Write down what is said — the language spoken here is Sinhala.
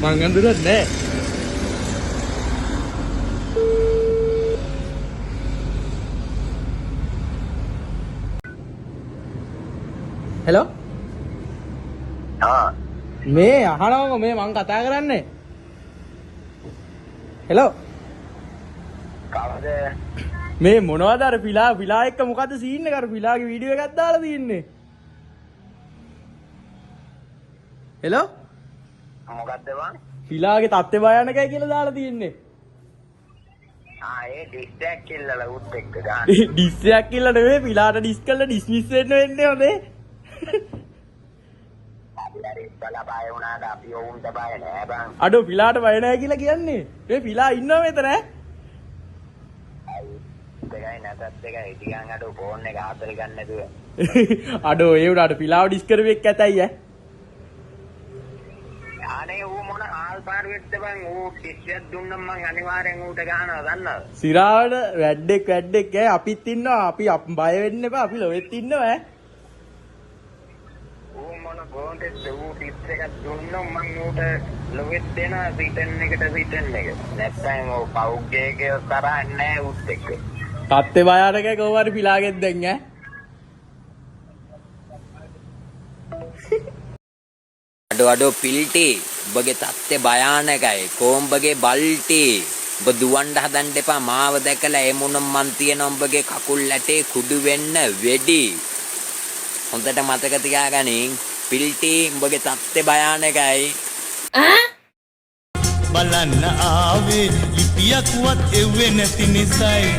මං අඳුරන්නේ නැහැ. හෙලෝ මේ අහනවම මේ මං කතා කරන්නේ. හෙලෝ කවුද? මේ මොනවද අර පිලා එක්ක මොකද්ද සීන් එක? අර පිලාගේ වීඩියෝ එකක් දාලා තින්නේ. හෙලෝ මොකද්ද බං? පිලාගේ තත්ත්වය භයානකයි කියලා දාලා තින්නේ. ඒ ඩිස්ටැක් කිල්ලලා උත් එක්ක ගන්න. ඩිස් එකක් කියලා නෙවෙයි පිලාට ඩිස් කරලා ඩිස්මිස් වෙන්න වෙන්නේ හොඳේ. අපි බල බය වුණාට අපි වුන්ට බය නෑ බං. අඩෝ පිලාට බය නැහැ කියලා කියන්නේ. මේ පිලා ඉන්නව මෙතන ඈ. දෙකයි නැතත් දෙකයි ටිකන් අඩෝ ෆෝන් එක ආතල් ගන්න නැතුව. අඩෝ ඒ උඩට පිලාව ඩිස් කරවෙක් ඇතයි ඈ. අනේ ඌ මොන ආල් පාර වෙද්ද බං ඌ කිසියක් දුන්නම් මං අනිවාර්යෙන් ඌට ගහනවා දන්නවද? සිරාවට වැඩෙක් ඈ අපිත් ඉන්නවා. අපි බය වෙන්න එපා. අපි ලොවෙත් ඉන්නවා ඈ. ඌ මොන බෝන්ටෙත් ඌ ටිප් එකක් දුන්නම් මං ඌට ලොවෙත් දෙනවා රිටර්න් එකට රිටර්න් එක. නැත්නම් ඌ පවුග්ගේගේ තරහ නැහැ ඌත් එක්ක. තත්ත්වේ භයානකයි කොහොම හරි පිලාගෙත් දැන් ඈ. අඩෝ පිල්ටි ඔබගේ තත්ත්වය භයානකයි කොඹගේ බල්ටි ඔබ දුවන්න හදන්න එපා මාව දැකලා ඒ මොනම් මන් තියෙන ඔබගේ කකුල් ඇටේ කුඩු වෙන්න වෙඩි හොඳට මතක තියාගනින් පිල්ටි ඔබගේ තත්ත්වය භයානකයි බලන්න ආවේ ලිපියක්වත් එව්වේ නැති නිසායි